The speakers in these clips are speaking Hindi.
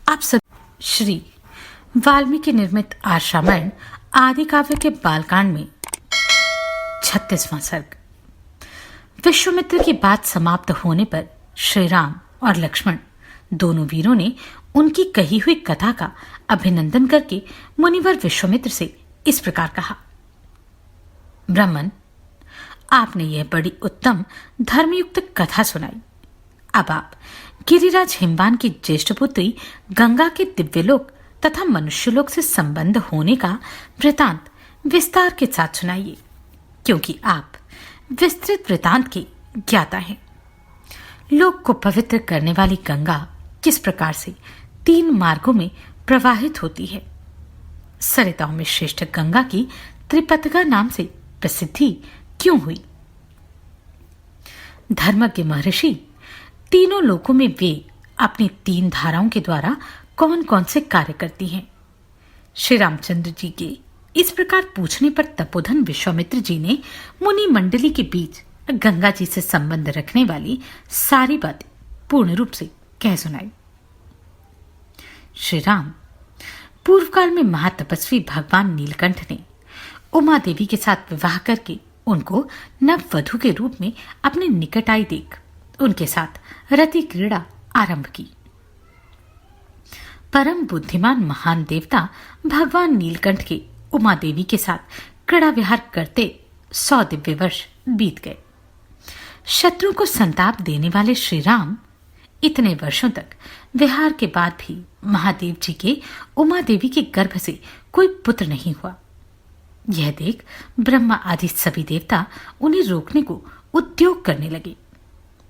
आप सब श्री वाल्मीकि निर्मित आर्ष रामायण आदि काव्य के बालकांड में 36वां सर्ग। विश्वामित्र की बात समाप्त होने पर श्री राम और लक्ष्मण दोनों वीरों ने उनकी कही हुई कथा का अभिनंदन करके मुनिवर विश्वामित्र से इस प्रकार कहा। ब्राह्मण, आपने यह बड़ी उत्तम धर्मयुक्त कथा सुनाई। अब आप गिरिराज हिमवान की ज्येष्ठ पुत्री गंगा के दिव्यलोक तथा मनुष्यलोक से संबंध होने का वृतांत विस्तार के साथ सुनाइए, क्योंकि आप विस्तृत वृतांत के ज्ञाता हैं। लोक को पवित्र करने वाली गंगा किस प्रकार से 3 मार्गों में प्रवाहित होती है। सरिताओं में श्रेष्ठ गंगा की त्रिपतगा नाम से प्रसिद्धि क्यों हुई। धर्मज्ञ महर्षि तीनों लोकों में वे अपनी 3 धाराओं के द्वारा कौन कौन से कार्य करती हैं। श्री रामचंद्र जी के इस प्रकार पूछने पर तपोधन विश्वामित्र जी ने मुनि मंडली के बीच गंगा जी से संबंध रखने वाली सारी बातें पूर्ण रूप से कह सुनाई। श्री राम, पूर्व काल में महातपस्वी भगवान नीलकंठ ने उमा देवी के साथ विवाह करके उनको नववधू के रूप में अपने निकट आई देख उनके साथ रति क्रीड़ा आरंभ की। परम बुद्धिमान महान देवता भगवान नीलकंठ के उमा देवी के साथ क्रीड़ा विहार करते 100 दिव्य वर्ष बीत गए। शत्रु को संताप देने वाले श्री राम इतने वर्षों तक विहार के बाद भी महादेव जी के उमा देवी के गर्भ से कोई पुत्र नहीं हुआ। यह देख ब्रह्मा आदि सभी देवता उन्हें रोकने को उद्योग करने लगे।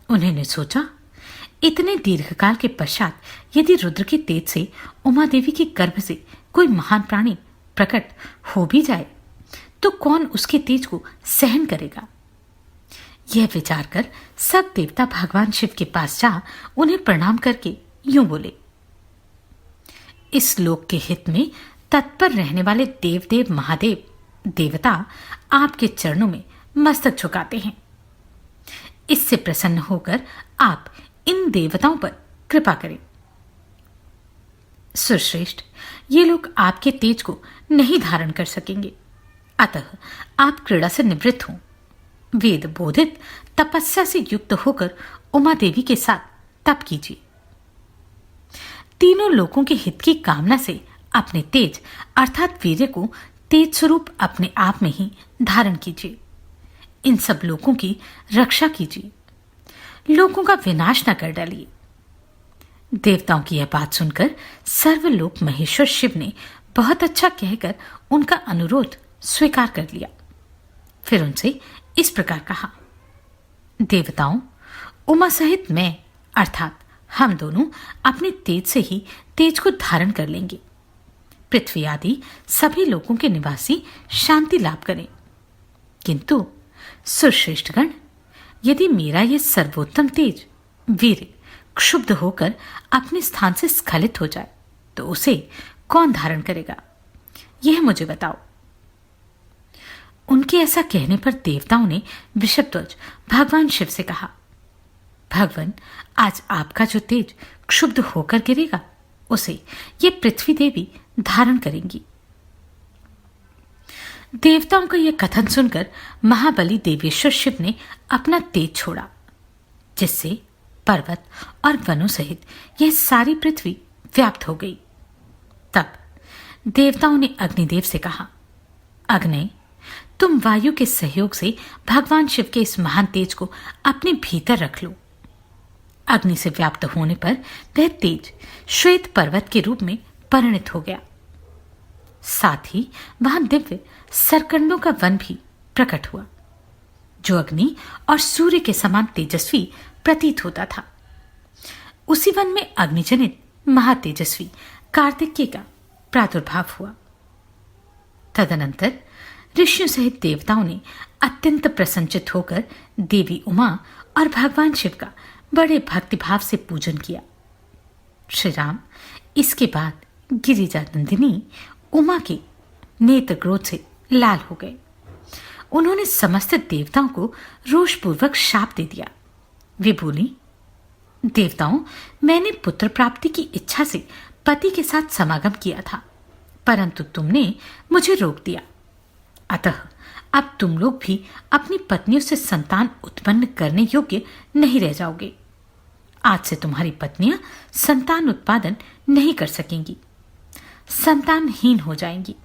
उन्होंने सोचा, इतने दीर्घकाल के पश्चात यदि रुद्र के तेज से उमा देवी के गर्भ से कोई महान प्राणी प्रकट हो भी जाए तो कौन उसके तेज को सहन करेगा। यह विचार कर सब देवता भगवान शिव के पास जा उन्हें प्रणाम करके यूं बोले, इस लोक के हित में तत्पर रहने वाले देवदेव महादेव देवता आपके चरणों में मस्तक झुकाते हैं। इससे प्रसन्न होकर आप इन देवताओं पर कृपा करें। सुश्रेष्ठ, ये लोग आपके तेज को नहीं धारण कर सकेंगे, अतः आप क्रीड़ा से निवृत्त हों। वेद बोधित तपस्या से युक्त होकर उमा देवी के साथ तप कीजिए। तीनों लोकों के हित की कामना से अपने तेज अर्थात वीर्य को तेज स्वरूप अपने आप में ही धारण कीजिए। इन सब लोकों की रक्षा कीजिए, लोकों का विनाश न कर डालिए। देवताओं की यह बात सुनकर सर्वलोक महेश्वर शिव ने बहुत अच्छा कहकर उनका अनुरोध स्वीकार कर लिया। फिर उनसे इस प्रकार कहा, देवताओं, उमा सहित मैं अर्थात हम दोनों अपने तेज से ही तेज को धारण कर लेंगे। पृथ्वी आदि सभी लोगों के निवासी शांति लाभ करें। किंतु सुश्रेष्ठगण, यदि मेरा यह सर्वोत्तम तेज वीर क्षुब्ध होकर अपने स्थान से स्खलित हो जाए तो उसे कौन धारण करेगा, यह मुझे बताओ। उनके ऐसा कहने पर देवताओं ने वृषभध्वज भगवान शिव से कहा, भगवान, आज आपका जो तेज क्षुब्ध होकर गिरेगा उसे ये पृथ्वी देवी धारण करेंगी। देवताओं का यह कथन सुनकर महाबली देवेश्वर शिव ने अपना तेज छोड़ा, जिससे पर्वत और वनों सहित यह सारी पृथ्वी व्याप्त हो गई। तब देवताओं ने अग्निदेव से कहा, अग्नि, तुम वायु के सहयोग से भगवान शिव के इस महान तेज को अपने भीतर रख लो। अग्नि से व्याप्त होने पर वह तेज श्वेत पर्वत के रूप में परिणत हो गया। साथ ही वहां दिव्य सरकंडों का वन भी प्रकट हुआ, जो अग्नि और सूर्य के समान तेजस्वी प्रतीत होता था। उसी वन में अग्निजनित महातेजस्वी कार्तिकेय का प्रादुर्भाव हुआ। तदनंतर ऋषियों सहित देवताओं ने अत्यंत प्रसन्नचित होकर देवी उमा और भगवान शिव का बड़े भक्तिभाव से पूजन किया। श्री राम इसके बाद गिरिजा नंदिनी उमा के नेत्र क्रोध से लाल हो गए। उन्होंने समस्त देवताओं को रोषपूर्वक शाप दे दिया। वे बोली, देवताओं, मैंने पुत्र प्राप्ति की इच्छा से पति के साथ समागम किया था, परंतु तुमने मुझे रोक दिया। अतः अब तुम लोग भी अपनी पत्नियों से संतान उत्पन्न करने योग्य नहीं रह जाओगे। आज से तुम्हारी पत्नियां संतान उत्पादन नहीं कर सकेंगी, संतानहीन हो जाएंगी।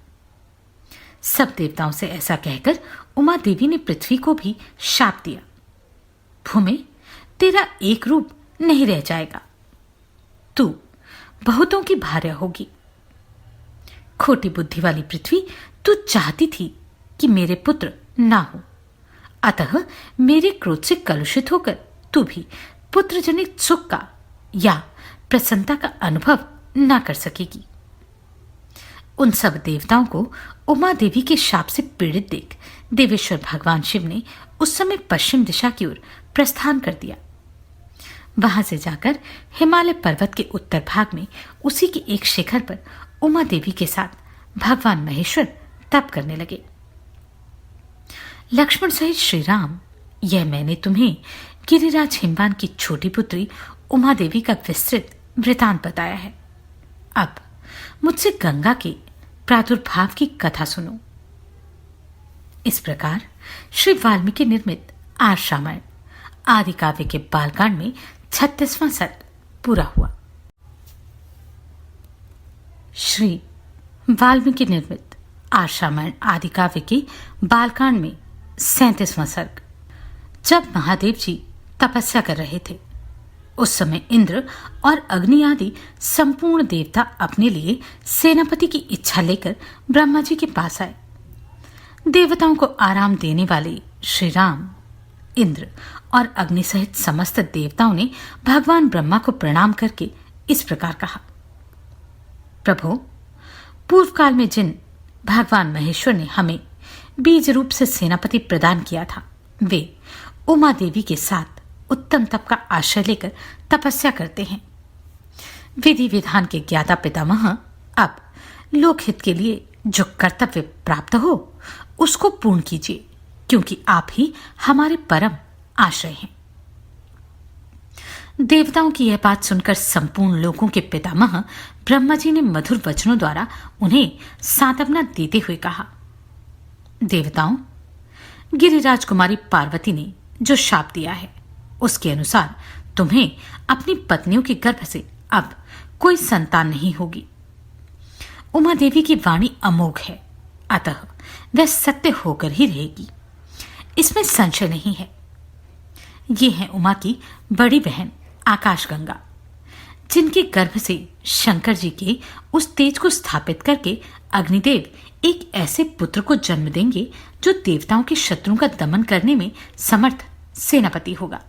सब देवताओं से ऐसा कहकर उमा देवी ने पृथ्वी को भी शाप दिया। भूमि, तेरा एक रूप नहीं रह जाएगा, तू बहुतों की भार्या होगी। खोटी बुद्धि वाली पृथ्वी, तू चाहती थी कि मेरे पुत्र ना हो, अतः मेरे क्रोध से कलुषित होकर तू भी पुत्र जनित सुख का या प्रसन्नता का अनुभव ना कर सकेगी। उन सब देवताओं को उमा देवी के शाप से पीड़ित देख देवेश्वर भगवान शिव ने उस समय पश्चिम दिशा की ओर प्रस्थान कर दिया। वहां से जाकर हिमालय पर्वत के उत्तर भाग में उसी के एक शिखर पर उमा देवी के साथ भगवान महेश्वर तप करने लगे। लक्ष्मण सहित श्री राम, यह मैंने तुम्हें गिरिराज हिमवान की छोटी पुत्री उमा देवी का विस्तृत वृतांत बताया है। अब मुझसे गंगा के प्रादुर्भाव की कथा सुनो। इस प्रकार श्री वाल्मीकि निर्मित आर्ष रामायण आदि काव्य के बालकांड में 36वां सर्ग पूरा हुआ। श्री वाल्मीकि निर्मित आर्ष रामायण आदि काव्य के बालकांड में 37वां सर्ग। जब महादेव जी तपस्या कर रहे थे, उस समय इंद्र और अग्नि आदि संपूर्ण देवता अपने लिए सेनापति की इच्छा लेकर ब्रह्मा जी के पास आए। देवताओं को आराम देने वाले श्री राम, इंद्र और अग्नि सहित समस्त देवताओं ने भगवान ब्रह्मा को प्रणाम करके इस प्रकार कहा। प्रभु, पूर्व काल में जिन भगवान महेश्वर ने हमें बीज रूप से सेनापति प्रदान किया था, वे उमा देवी के साथ उत्तम तप का आश्रय लेकर तपस्या करते हैं। विधि विधान के ज्ञाता पितामह, अब लोकहित के लिए जो कर्तव्य प्राप्त हो उसको पूर्ण कीजिए, क्योंकि आप ही हमारे परम आश्रय हैं। देवताओं की यह बात सुनकर संपूर्ण लोगों के पितामह ब्रह्मा जी ने मधुर वचनों द्वारा उन्हें सांत्वना देते हुए कहा। देवताओं, गिरिराज कुमारी पार्वती ने जो शाप दिया है, उसके अनुसार तुम्हें अपनी पत्नियों के गर्भ से अब कोई संतान नहीं होगी। उमा देवी की वाणी अमोघ है, अतः वह सत्य होकर ही रहेगी, इसमें संशय नहीं है। ये है उमा की बड़ी बहन आकाशगंगा, जिनके गर्भ से शंकर जी के उस तेज को स्थापित करके अग्निदेव एक ऐसे पुत्र को जन्म देंगे जो देवताओं के शत्रुओं का दमन करने में समर्थ सेनापति होगा।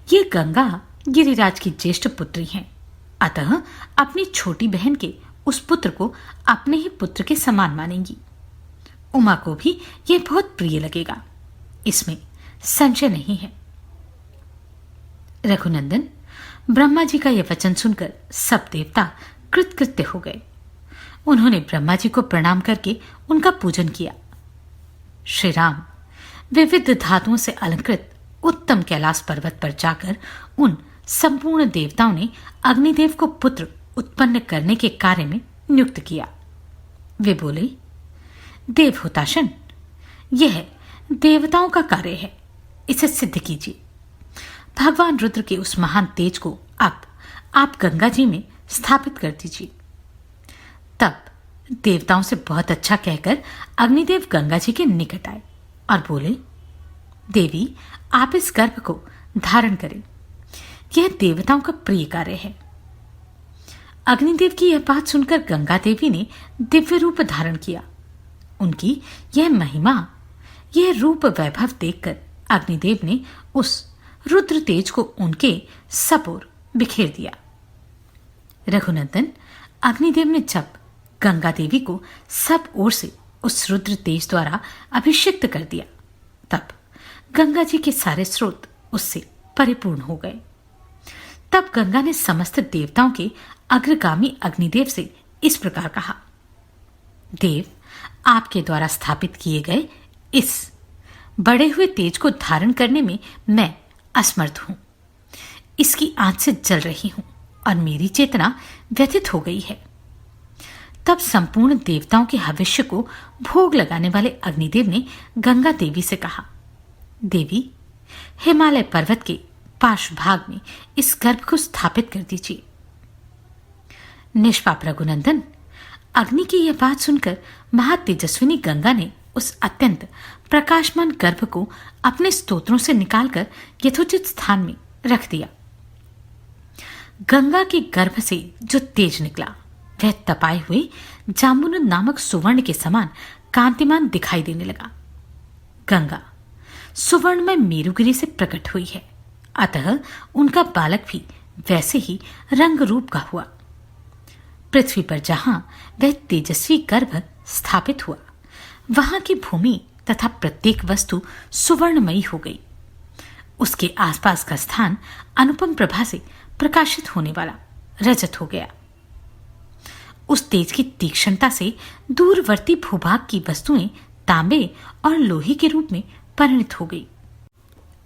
ये गंगा गिरिराज की ज्येष्ठ पुत्री हैं, अतः अपनी छोटी बहन के उस पुत्र को अपने ही पुत्र के समान मानेंगी। उमा को भी यह बहुत प्रिय लगेगा, इसमें संशय नहीं है। रघुनंदन, ब्रह्मा जी का यह वचन सुनकर सब देवता कृतकृत्य हो गए। उन्होंने ब्रह्मा जी को प्रणाम करके उनका पूजन किया। श्री राम विविध धातुओं से अलंकृत उत्तम कैलाश पर्वत पर जाकर उन संपूर्ण देवताओं ने अग्निदेव को पुत्र उत्पन्न करने के कार्य में नियुक्त किया। वे बोले, देव हुताशन, यह देवताओं का कार्य है, इसे सिद्ध कीजिए। भगवान रुद्र के उस महान तेज को अब आप गंगा जी में स्थापित कर दीजिए। तब देवताओं से बहुत अच्छा कहकर अग्निदेव गंगा जी के निकट आए और बोले, देवी, आप इस गर्भ को धारण करें, यह देवताओं का प्रिय कार्य है। अग्निदेव की यह बात सुनकर गंगा देवी ने दिव्य रूप धारण किया। उनकी यह महिमा, यह रूप वैभव देखकर अग्निदेव ने उस रुद्र तेज को उनके सपोर बिखेर दिया। रघुनंदन, अग्निदेव ने जब गंगा देवी को सब ओर से उस रुद्र तेज द्वारा अभिषिक्त कर दिया, तब गंगा जी के सारे स्रोत उससे परिपूर्ण हो गए। तब गंगा ने समस्त देवताओं के अग्रगामी अग्निदेव से इस प्रकार कहा, देव, आपके द्वारा स्थापित किए गए इस बड़े हुए तेज को धारण करने में मैं असमर्थ हूं। इसकी आंच से जल रही हूं और मेरी चेतना व्यथित हो गई है। तब संपूर्ण देवताओं के भविष्य को भोग लगाने वाले अग्निदेव ने गंगा देवी से कहा, देवी, हिमालय पर्वत के पार्श्व भाग में इस गर्भ को स्थापित कर दीजिए। निष्पाप रघुनंदन, अग्नि की यह बात सुनकर महातेजस्विनी गंगा ने उस अत्यंत प्रकाशमान गर्भ को अपने स्तोत्रों से निकालकर यथोचित स्थान में रख दिया। गंगा के गर्भ से जो तेज निकला वह तपाए हुए जामुन नामक सुवर्ण के समान कांतिमान दिखाई देने लगा। गंगा सुवर्ण में मेरुगिरी से प्रकट हुई है, अतः उनका बालक भी वैसे ही रंग रूप का हुआ। पृथ्वी पर जहां वह तेजस्वी गर्भ स्थापित हुआ, वहां की भूमि तथा प्रत्येक वस्तु सुवर्णमयी हो गई। उसके आसपास का स्थान अनुपम प्रभा से प्रकाशित होने वाला रजत हो गया। उस तेज की तीक्ष्णता से दूरवर्ती भूभाग की वस्तुएं तांबे और लोहे के रूप में परिणित हो गई।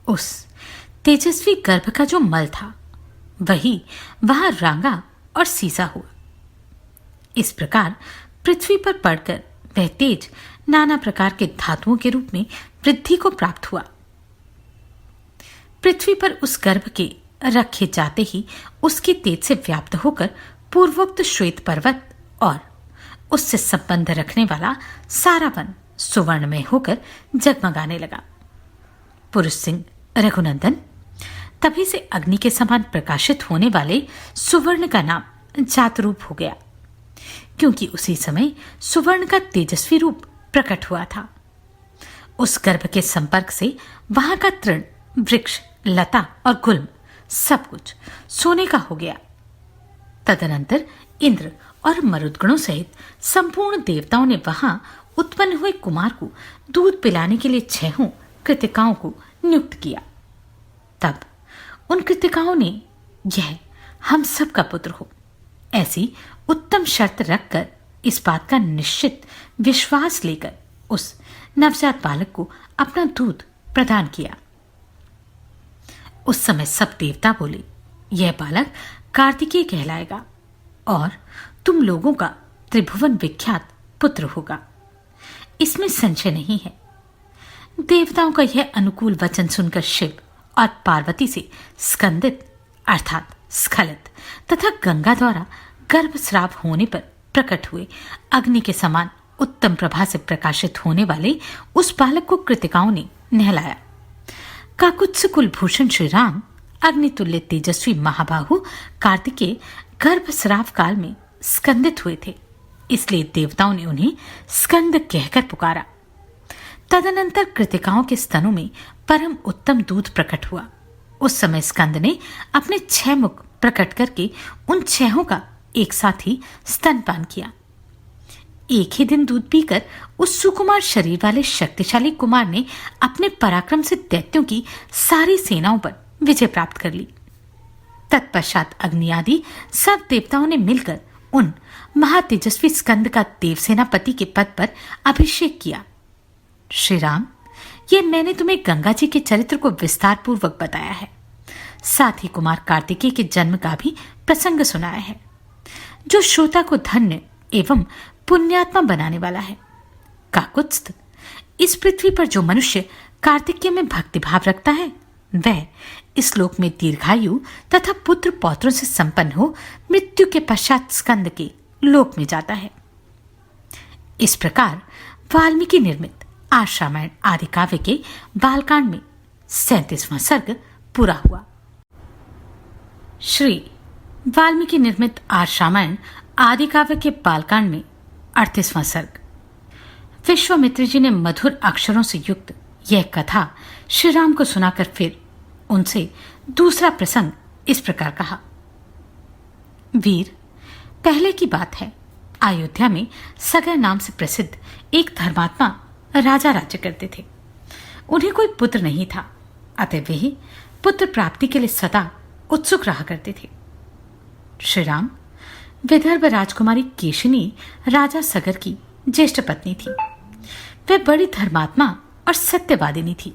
उस तेजस्वी गर्भ का जो मल था वही वहां रांगा और सीसा हुआ। इस प्रकार पृथ्वी पर पड़कर वह तेज नाना प्रकार के धातुओं के रूप में वृद्धि को प्राप्त हुआ। पृथ्वी पर उस गर्भ के रखे जाते ही उसके तेज से व्याप्त होकर पूर्वोक्त श्वेत पर्वत और उससे संबंध रखने वाला सारा वन सुवर्ण में होकर जगमगाने लगा। पुरुष सिंह रघुनंदन, तभी से अग्नि के समान प्रकाशित होने वाले सुवर्ण का नाम जातरूप हो गया, क्योंकि उसी समय सुवर्ण का तेजस्वी रूप प्रकट हुआ था। उस गर्भ के संपर्क से वहां का तृण, वृक्ष, लता और गुल्म सब कुछ सोने का हो गया। तदनंतर इंद्र और मरुद्गणों सहित संपूर्ण देवताओं ने वहां उत्पन्न हुए कुमार को दूध पिलाने के लिए 6 कृतिकाओं को नियुक्त किया। तब उन कृतिकाओं ने यह हम सब का पुत्र हो ऐसी उत्तम शर्त रखकर इस बात का निश्चित विश्वास लेकर उस नवजात बालक को अपना दूध प्रदान किया। उस समय सब देवता बोले, यह बालक कार्तिकेय कहलाएगा और तुम लोगों का त्रिभुवन विख्यात पुत्र होगा, इसमें संशय नहीं है। देवताओं का यह अनुकूल वचन सुनकर शिव और पार्वती से स्कंदित अर्थात स्खलित तथा गंगा द्वारा गर्भस्राव होने पर प्रकट हुए अग्नि के समान उत्तम प्रभा से प्रकाशित होने वाले उस बालक को कृतिकाओं ने नहलाया। काकुत्स कुलभूषण श्री राम अग्नितुल्य तेजस्वी महाबाहु कार्तिकेय गर्भस्राव काल में स्कंदित हुए थे, इसलिए देवताओं ने उन्हें स्कंद कहकर पुकारा। तदनंतर कृतिकाओं के स्तनों में परम उत्तम दूध प्रकट हुआ। उस समय स्कंद ने अपने 6 मुख प्रकट करके उन 6 का एक साथ ही स्तनपान किया। एक ही दिन दूध पीकर उस सुकुमार शरीर वाले शक्तिशाली कुमार ने अपने पराक्रम से दैत्यों की सारी सेनाओं पर विजय प्राप्त कर ली। तत्पश्चात अग्नि आदि सब देवताओं ने मिलकर उन महातेजस्वी स्कंद का देवसेनापति के पद पर अभिषेक किया। श्री राम, ये मैंने तुम्हें गंगा जी के चरित्र को विस्तार पूर्वक बताया है, साथ ही कुमार कार्तिकेय के जन्म का भी प्रसंग सुनाया है, जो श्रोता को धन्य एवं पुण्यात्मा बनाने वाला है। काकुत्स्थ, इस पृथ्वी पर जो मनुष्य कार्तिकेय में भक्तिभाव रखता है वह इस लोक में दीर्घायु तथा पुत्र पौत्रों से संपन्न हो मृत्यु के पश्चात स्कंद के लोक में जाता है। इस प्रकार वाल्मीकि निर्मित आर्ष रामायण आदि काव्य के बालकांड में 37वां सर्ग पूरा हुआ। श्री वाल्मीकि निर्मित आर्ष रामायण आदि काव्य के बालकांड में 38वां सर्ग। विश्वामित्र जी ने मधुर अक्षरों से युक्त यह कथा श्री राम को सुनाकर फिर उनसे दूसरा प्रसंग इस प्रकार कहा। वीर, पहले की बात है, अयोध्या में सगर नाम से प्रसिद्ध एक धर्मात्मा राजा राज्य करते थे। उन्हें कोई पुत्र नहीं था, अतः वे पुत्र प्राप्ति के लिए सदा उत्सुक रहा करते थे। श्री राम, विदर्भ राजकुमारी केशिनी राजा सगर की ज्येष्ठ पत्नी थी। वह बड़ी धर्मात्मा और सत्यवादिनी थी।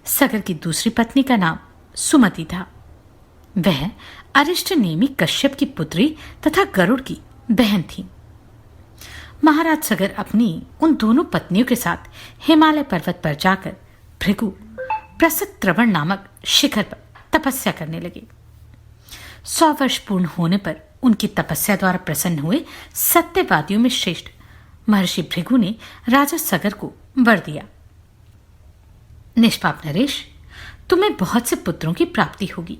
सगर की दूसरी पत्नी का नाम सुमति था। वह अरिष्ट नेमी कश्यप की पुत्री तथा गरुड़ की बहन थी। महाराज सगर अपनी उन दोनों पत्नियों के साथ हिमालय पर्वत पर जाकर भृगु प्रसत्रवण नामक शिखर पर तपस्या करने लगे। 100 वर्ष पूर्ण होने पर उनकी तपस्या द्वारा प्रसन्न हुए सत्यवादियों में श्रेष्ठ महर्षि भृगु ने राजा सगर को वर दिया, निष्पाप नरेश, तुम्हें बहुत से पुत्रों की प्राप्ति होगी।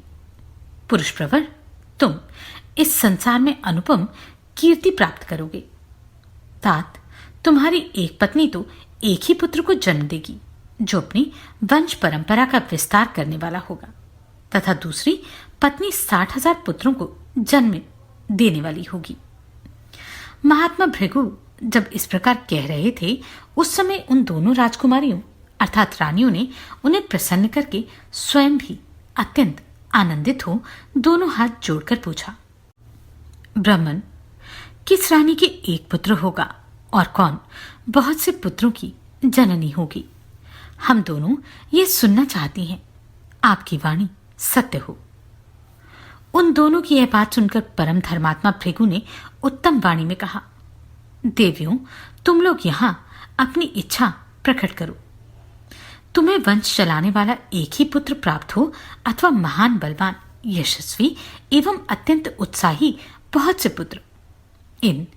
पुरुष प्रवर, तुम इस संसार में अनुपम कीर्ति प्राप्त करोगे। तात, तुम्हारी एक पत्नी तो एक ही पुत्र को जन्म देगी जो अपनी वंश परंपरा का विस्तार करने वाला होगा, तथा दूसरी पत्नी 60,000 पुत्रों को जन्म देने वाली होगी। महात्मा भृगु जब इस प्रकार कह रहे थे, उस समय उन दोनों राजकुमारियों अर्थात रानियों ने उन्हें प्रसन्न करके स्वयं भी अत्यंत आनंदित हो दोनों हाथ जोड़कर पूछा, ब्राह्मण, किस रानी के एक पुत्र होगा और कौन बहुत से पुत्रों की जननी होगी? हम दोनों ये सुनना चाहती हैं। आपकी वाणी सत्य हो। उन दोनों की यह बात सुनकर परम धर्मात्मा भृगु ने उत्तम वाणी में कहा, देवियों, तुम लोग यहां अपनी इच्छा प्रकट करो। तुम्हें वंश चलाने वाला एक ही पुत्र प्राप्त हो अथवा महान बलवान यशस्वी एवं अत्यंत उत्साही बहुत से पुत्र, इन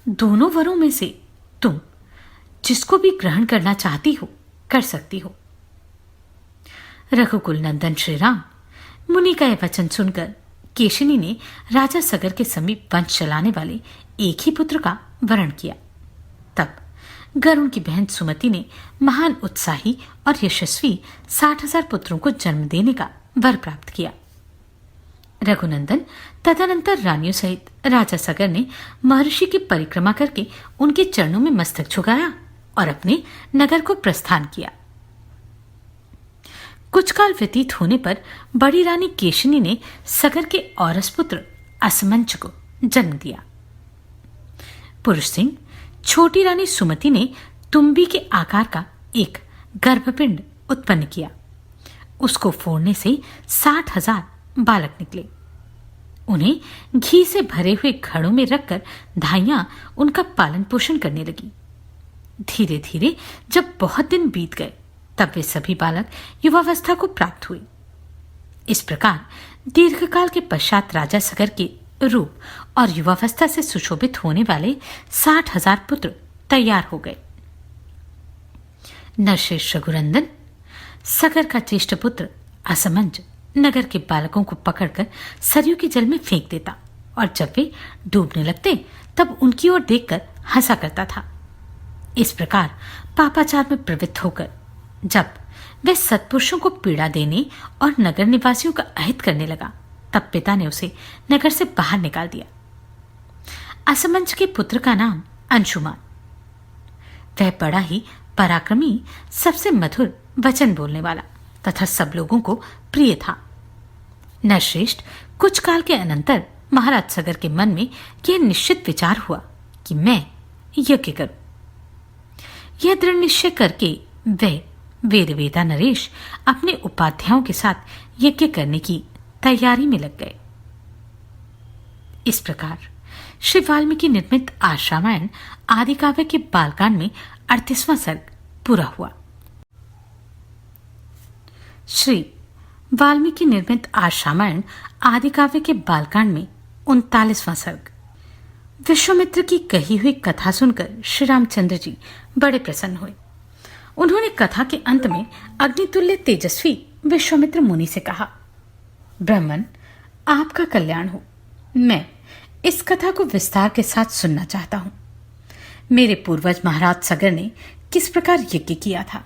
दोनों वरों में से तुम जिसको भी ग्रहण करना चाहती हो कर सकती हो। रघुकुल नंदन श्री राम मुनि का यह वचन सुनकर केशिनी ने राजा सगर के समीप वंश चलाने वाले एक ही पुत्र का वरण किया। तब गरुण की बहन सुमति ने महान उत्साही और यशस्वी 60,000 पुत्रों को जन्म देने का वर प्राप्त किया। रघुनंदन तदनंतर रानियों सहित राजा सगर ने महर्षि की परिक्रमा करके उनके चरणों में मस्तक झुकाया और अपने नगर को प्रस्थान किया। कुछ काल व्यतीत होने पर बड़ी रानी केशिनी ने सगर के औरस पुत्र असमंच को जन्म दिया। पुरुष सिंह छोटी रानी सुमति ने तुम्बी के आकार का एक गर्भपिंड उत्पन्न किया। उसको फोड़ने से 60,000 बालक निकले। उन्हें घी से भरे हुए घड़ों में रखकर धाइयां उनका पालन पोषण करने लगी। धीरे धीरे जब बहुत दिन बीत गए तब वे सभी बालक युवावस्था को प्राप्त हुए। इस प्रकार दीर्घकाल के पश्चात राजा सगर के रूप और युवावस्था से सुशोभित होने वाले 60,000 पुत्र तैयार हो गए। नरश्रेष्ठ रघुनंदन, सगर का ज्येष्ठ पुत्र असमंज नगर के बालकों को पकड़कर सरयू के जल में फेंक देता और जब वे डूबने लगते तब उनकी ओर देखकर हंसा करता था। इस प्रकार पापाचार में प्रवृत्त होकर जब वह सत्पुरुषों को पीड़ा देने और नगर निवासियों का अहित करने लगा तब पिता ने उसे नगर से बाहर निकाल दिया। असमंज के पुत्र का नाम अंशुमान। वह बड़ा ही पराक्रमी, सबसे मधुर वचन बोलने वाला तथा सब लोगों को प्रिय था। नरश्रेष्ठ, कुछ काल के अनंतर महाराज सगर के मन में यह निश्चित विचार हुआ कि मैं यज्ञ करूं। यह दृढ़ निश्चय करके वह वेदवेता नरेश अपने उपाध्यायों के साथ यज्ञ करने की तैयारी में लग गए। इस प्रकार श्री वाल्मीकि निर्मित आर्ष रामायण आदि काव्य के बालकांड में 38वां सर्ग पूरा हुआ। श्री वाल्मीकि निर्मित आर्ष रामायण आदि काव्य के बालकांड में 39वां सर्ग। विश्वामित्र की कही हुई कथा सुनकर श्री रामचंद्र जी बड़े प्रसन्न हुए। उन्होंने कथा के अंत में अग्नितुल्य तेजस्वी विश्वामित्र मुनि से कहा, ब्राह्मण, आपका कल्याण हो। मैं इस कथा को विस्तार के साथ सुनना चाहता हूं। मेरे पूर्वज महाराज सगर ने किस प्रकार यज्ञ किया था।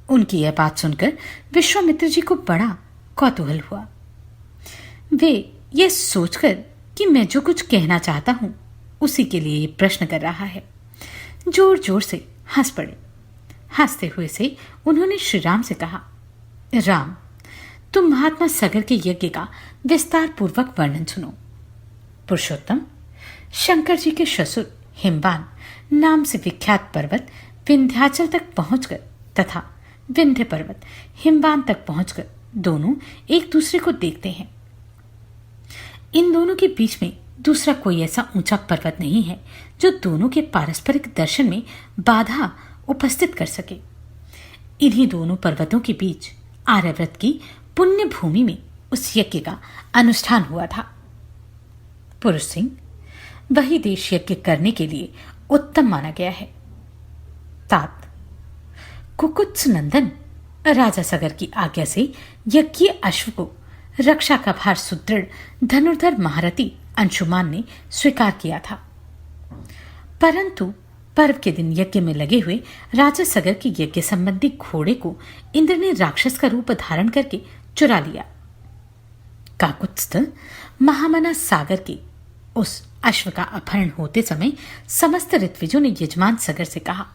उनकी यह बात सुनकर विश्वामित्र जी को बड़ा कौतूहल हुआ। वे यह सोचकर कि मैं जो कुछ कहना चाहता हूं उसी के लिए ये प्रश्न कर रहा है, जोर जोर से हंस पड़े। हंसते हुए से उन्होंने श्री राम से कहा, राम, तुम महात्मा सगर के यज्ञ का विस्तार पूर्वक वर्णन सुनो। पुरुषोत्तम, शंकर जी के ससुर हिमवान नाम से विख्यात पर्वत विंध्याचल तक पहुंचकर तथा विंध्य पर्वत हिमवान तक पहुंचकर दोनों एक दूसरे को देखते हैं। इन दोनों के बीच में दूसरा कोई ऐसा ऊंचा पर्वत नहीं है जो दोनों के पारस्परिक दर्शन में बाधा उपस्थित कर सके। इन्हीं दोनों पर्वतों के बीच आर्यव्रत की पुण्य भूमि में उस यज्ञ का अनुष्ठान हुआ था। पुरुष सिंह वही देश यज्ञ करने के लिए उत्तम माना गया है। तात कुकुत्स नंदन राजा सगर की आज्ञा से यज्ञ अश्व को रक्षा का भार सुदृढ़ धनुर्धर महारथी अंशुमान ने स्वीकार किया था, परंतु पर्व के दिन यज्ञ में लगे हुए राजा सगर के यज्ञ संबंधी घोड़े को इंद्र ने राक्षस का रूप धारण करके चुरा लिया। काकुत्स्थ महामना सागर के उस अश्व का अपहरण होते समय समस्त ऋत्विजों ने यजमान सगर से कहा,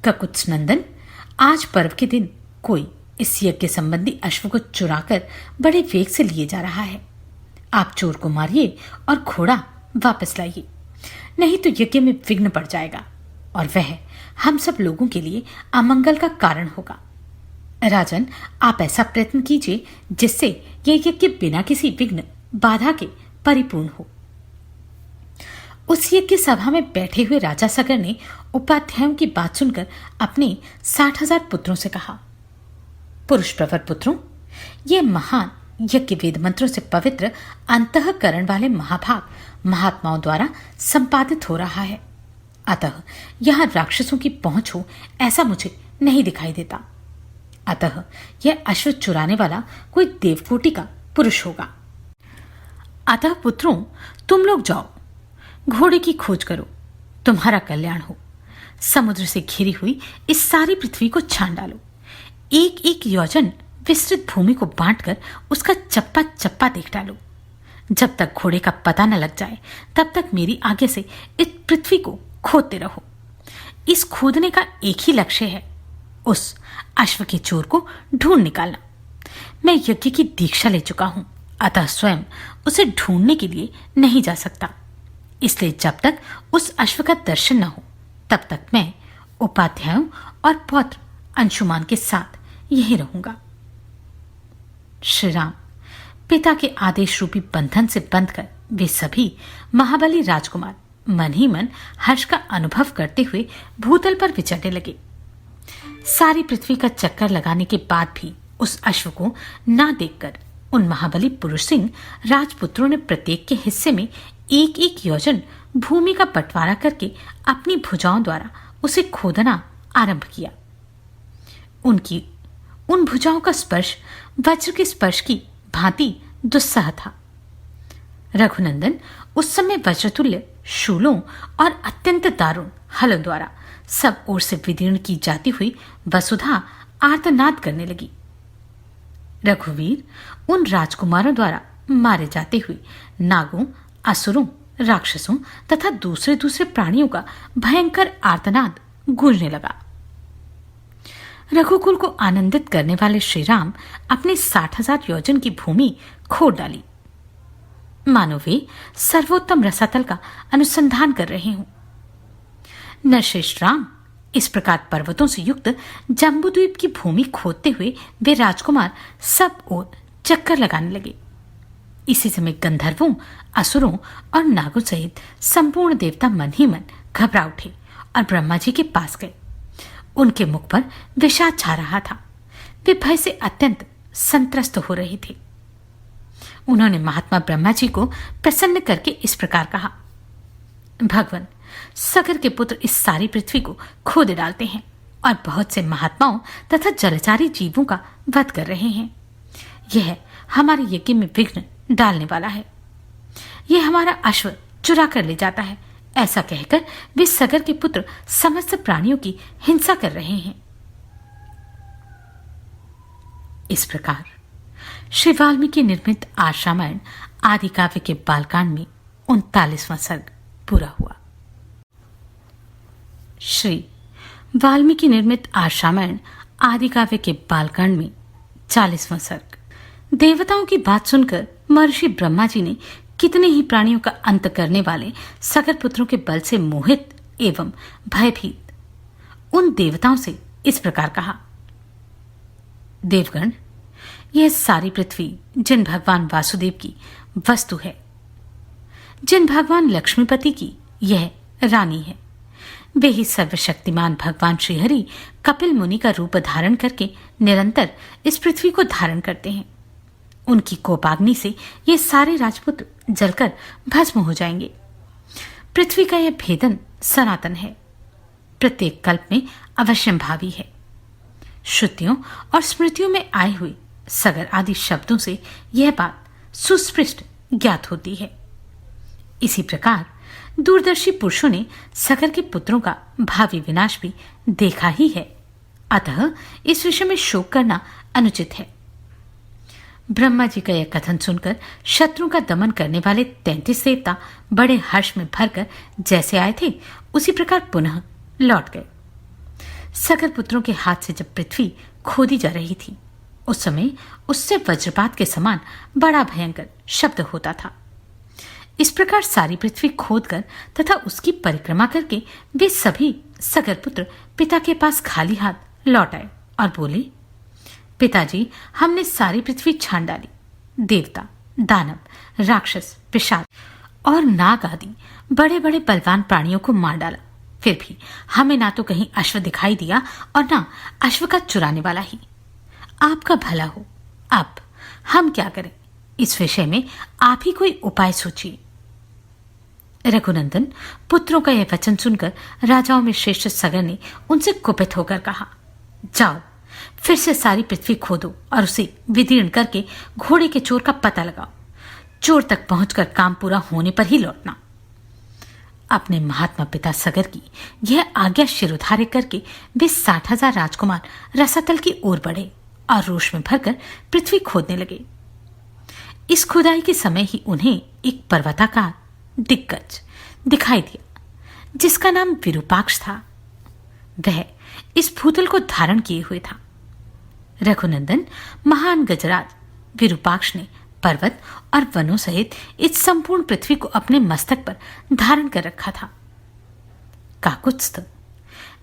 ककुत्स नंदन, आज पर्व के दिन कोई इस यज्ञ संबंधी अश्व को चुराकर बड़े वेग से लिए जा रहा है। आप चोर को मारिए और घोड़ा वापस लाइए, नहीं तो यज्ञ में विघ्न पड़ जाएगा और वह हम सब लोगों के लिए अमंगल का कारण होगा। राजन, आप ऐसा प्रयत्न कीजिए जिससे यह यज्ञ बिना किसी विघ्न बाधा के परिपूर्ण हो। उस यज्ञ सभा में बैठे हुए राजा सगर ने उपाध्यायों की बात सुनकर अपने 60,000 पुत्रों से कहा, पुरुष प्रवर पुत्रों, ये महान यज्ञ वेद मंत्रों से पवित्र अंतःकरण वाले महाभाग महात्माओं द्वारा संपादित हो रहा है, अतः यहां राक्षसों की पहुंच हो ऐसा मुझे नहीं दिखाई देता। अतः यह अश्व चुराने वाला कोई देवकोटि का पुरुष होगा। अतः पुत्रों, तुम लोग जाओ, घोड़े की खोज करो, तुम्हारा कल्याण हो। समुद्र से घिरी हुई इस सारी पृथ्वी को छान डालो, एक एक योजन विस्तृत भूमि को बांटकर उसका चप्पा चप्पा देख डालो। जब तक घोड़े का पता न लग जाए तब तक मेरी आगे से इस पृथ्वी को खोदते रहो। इस खोदने का एक ही लक्ष्य है, उस अश्व के चोर को ढूंढ निकालना। मैं यज्ञ की दीक्षा ले चुका हूं, अतः स्वयं उसे ढूंढने के लिए नहीं जा सकता। इसलिए जब तक उस अश्व का दर्शन न हो तब तक मैं उपाध्यायों और पौत्र अंशुमान के साथ यहीं रहूंगा। श्री राम पिता के आदेश रूपी बंधन से बंधकर वे सभी महाबली राजकुमार मन ही मन हर्ष का अनुभव करते हुए भूतल पर विचरने लगे। सारी पृथ्वी का चक्कर लगाने के बाद भी उस अश्व को ना देखकर उन महाबली पुरुष सिंह राजपुत्रों ने प्रत्येक के हिस्से में एक एक योजन भूमि का बंटवारा करके अपनी भुजाओं द्वारा उसे खोदना आरंभ किया। उनकी उन भुजाओं का स्पर्श वज्र के स्पर्श की भांति दुस्सह था। रघुनंदन उस समय वज्रतुल्य शूलों और अत्यंत दारुण हलों द्वारा सब ओर से विदीर्ण की जाती हुई वसुधा आर्तनाद करने लगी। रघुवीर उन राजकुमारों द्वारा मारे जाते हुए नागों, असुरों, राक्षसों तथा दूसरे दूसरे प्राणियों का भयंकर आर्तनाद गूंजने लगा। रघुकुल को आनंदित करने वाले श्री राम अपने 60,000 योजन की भूमि खोद डाली, मानो वे सर्वोत्तम रसातल का अनुसंधान कर रहे हों। नरश्रेष्ठ राम इस प्रकार पर्वतों से युक्त जम्बूद्वीप की भूमि खोदते हुए वे राजकुमार सब ओर चक्कर लगाने लगे। इसी समय गंधर्वों, असुरों और नागों सहित संपूर्ण देवता मन ही मन घबरा उठे और ब्रह्मा जी के पास गए। उनके मुख पर विषाद छा रहा था, वे भय से अत्यंत संत्रस्त हो रहे थे। उन्होंने महात्मा ब्रह्मा जी को प्रसन्न करके इस प्रकार कहा, भगवान, सगर के पुत्र इस सारी पृथ्वी को खोद डालते हैं और बहुत से महात्माओं तथा जलचारी जीवों का वध कर रहे हैं। यह हमारे यज्ञ में विघ्न डालने वाला है। यह हमारा अश्व चुरा कर ले जाता है, ऐसा कहकर वे सगर के पुत्र समस्त प्राणियों की हिंसा कर रहे हैं। इस प्रकार श्री वाल्मीकि निर्मित आर्ष रामायण आदि काव्य के बालकांड में 39वां सर्ग पूरा हुआ। श्री वाल्मीकि निर्मित आर्ष रामायण आदि काव्य के बालकांड में 40वां सर्ग। देवताओं की बात सुनकर महर्षि ब्रह्मा जी ने कितने ही प्राणियों का अंत करने वाले सगर पुत्रों के बल से मोहित एवं भयभीत उन देवताओं से इस प्रकार कहा, देवगण, यह सारी पृथ्वी जिन भगवान वासुदेव की वस्तु है, जिन भगवान लक्ष्मीपति की यह रानी है, वे ही सर्वशक्तिमान भगवान श्रीहरि कपिल मुनि का रूप धारण करके निरंतर इस पृथ्वी को धारण करते हैं। उनकी कोपाग्नि से ये सारे राजपुत्र जलकर भस्म हो जाएंगे। पृथ्वी का यह भेदन सनातन है, प्रत्येक कल्प में अवश्यंभावी है। श्रुतियों और स्मृतियों में आए हुए सगर आदि शब्दों से यह बात सुस्पष्ट ज्ञात होती है। इसी प्रकार दूरदर्शी पुरुषों ने सगर के पुत्रों का भावी विनाश भी देखा ही है, अतः इस विषय में शोक करना अनुचित है। ब्रह्मा जी का यह कथन सुनकर शत्रु का दमन करने वाले 33 देवता बड़े हर्ष में भरकर जैसे आए थे उसी प्रकार पुनः लौट गए। सगर पुत्रों के हाथ से जब पृथ्वी खोदी जा रही थी, उस समय उससे वज्रपात के समान बड़ा भयंकर शब्द होता था। इस प्रकार सारी पृथ्वी खोदकर तथा उसकी परिक्रमा करके वे सभी सगर पुत्र पिता के पास खाली हाथ लौट आए और बोले, पिताजी, हमने सारी पृथ्वी छान डाली। देवता, दानव, राक्षस, पिशाच और नाग आदि बड़े बड़े बलवान प्राणियों को मार डाला, फिर भी हमें ना तो कहीं अश्व दिखाई दिया और ना अश्व का चुराने वाला ही। आपका भला हो, अब हम क्या करें? इस विषय में आप ही कोई उपाय सोचिए। रघुनंदन, पुत्रों का यह वचन सुनकर राजाओं में श्रेष्ठ सगर ने उनसे कुपित होकर कहा, जाओ फिर से सारी पृथ्वी खोदो और उसे विदीर्ण करके घोड़े के चोर का पता लगाओ। चोर तक पहुंचकर काम पूरा होने पर ही लौटना। अपने महात्मा पिता सगर की यह आज्ञा शिरोधार्य करके वे 60,000 राजकुमार रसातल की ओर बढ़े और रोष में भरकर पृथ्वी खोदने लगे। इस खुदाई के समय ही उन्हें एक पर्वताकार दिग्गज दिखाई दिया, जिसका नाम विरूपाक्ष था। वह इस भूतल को धारण किए हुए था। रघुनंदन, महान गजराज विरूपाक्ष ने पर्वत और वनों सहित इस संपूर्ण पृथ्वी को अपने मस्तक पर धारण कर रखा था। काकुत्स्थ,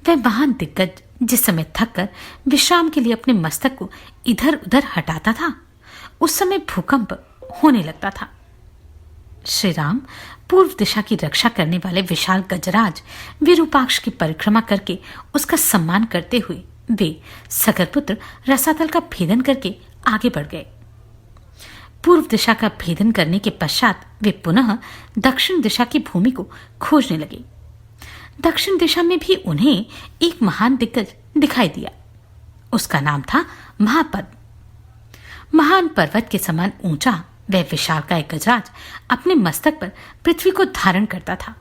वह महान दिग्गज जिस समय थककर विश्राम के लिए अपने मस्तक को इधर उधर हटाता था, उस समय भूकंप होने लगता था। श्री राम पूर्व दिशा की रक्षा करने वाले विशाल गजराज विरूपाक्ष की परिक्रमा करके उसका सम्मान करते हुए वे सगरपुत्र रसातल का भेदन करके आगे बढ़ गए। पूर्व दिशा का भेदन करने के पश्चात वे पुनः दक्षिण दिशा की भूमि को खोजने लगे। दक्षिण दिशा में भी उन्हें एक महान दिग्गज दिखाई दिया। उसका नाम था महापद। महान पर्वत के समान ऊंचा वह विशालकाय गजराज अपने मस्तक पर पृथ्वी को धारण करता था।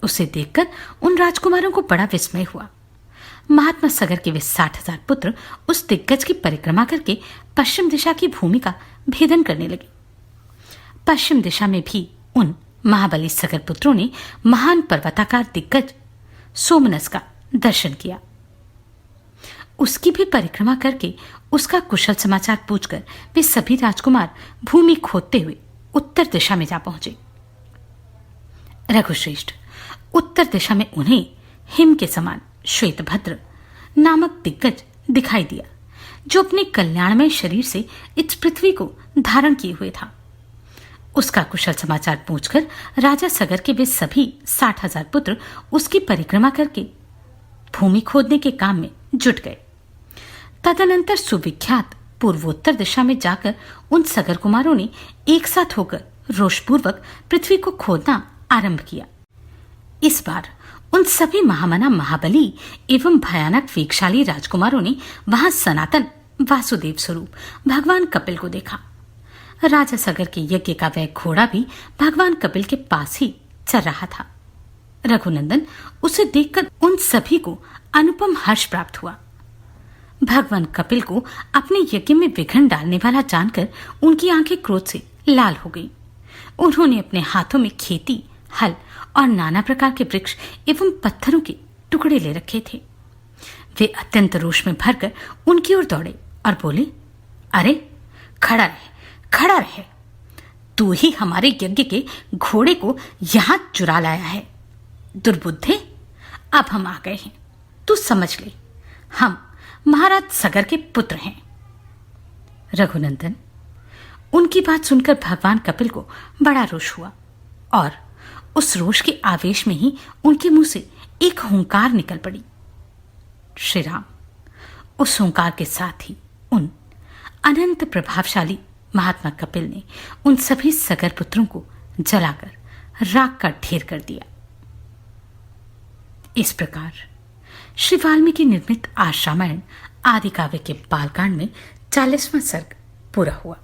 उसे देखकर उन राजकुमारों को बड़ा विस्मय हुआ। महात्मा सगर के वे 60,000 पुत्र उस दिग्गज की परिक्रमा करके पश्चिम दिशा की भूमि का भेदन करने लगे। पश्चिम दिशा में भी उन महाबली सगर पुत्रों ने महान पर्वताकार दिग्गज सोमनस का दर्शन किया। उसकी भी परिक्रमा करके उसका कुशल समाचार पूछकर वे सभी राजकुमार भूमि खोदते हुए उत्तर दिशा में जा पहुंचे। रघुश्रेष्ठ, उत्तर दिशा में उन्हें हिम के समान श्वेतभद्र नामक दिग्गज दिखाई दिया, जो अपने कल्याणमय शरीर से इस पृथ्वी को धारण किए हुए था। उसका कुशल समाचार पूछकर राजा सगर के वे सभी 60,000 पुत्र उसकी परिक्रमा करके भूमि खोदने के काम में जुट गए। तदनंतर सुविख्यात पूर्वोत्तर दिशा में जाकर उन सगर कुमारों ने एक साथ होकर रोषपूर्वक पृथ्वी को खोदना आरंभ किया। इस बार उन सभी महामना महाबली एवं भयानक वेगशाली राजकुमारों ने वहां सनातन वासुदेव स्वरूप भगवान कपिल को देखा। राजा सगर के यज्ञ का वह घोड़ा भी भगवान कपिल के पास ही चल रहा था। रघुनंदन, उसे देखकर उन सभी को अनुपम हर्ष प्राप्त हुआ। भगवान कपिल को अपने यज्ञ में विघ्न डालने वाला जानकर उनकी आंखें क्रोध से लाल हो गईं। उन्होंने अपने हाथों में खेती, हल और नाना प्रकार के वृक्ष एवं पत्थरों के टुकड़े ले रखे थे। वे अत्यंत रोष में भरकर उनकी ओर दौड़े और बोले, अरे खड़ा रहे, खड़ा रहे। तू ही हमारे यज्ञ के घोड़े को यहां चुरा लाया है। दुर्बुद्धे, अब हम आ गए हैं, तू समझ ले, हम महाराज सगर के पुत्र हैं। रघुनंदन, उनकी बात सुनकर भगवान कपिल को बड़ा रोष हुआ और उस रोष के आवेश में ही उनके मुंह से एक हुंकार निकल पड़ी। श्री राम, उस हुंकार के साथ ही उन अनंत प्रभावशाली महात्मा कपिल ने उन सभी सगर पुत्रों को जलाकर राख का ढेर कर दिया। इस प्रकार श्री वाल्मीकि निर्मित आज रामायण आदि काव्य के बालकांड में 40वां सर्ग पूरा हुआ।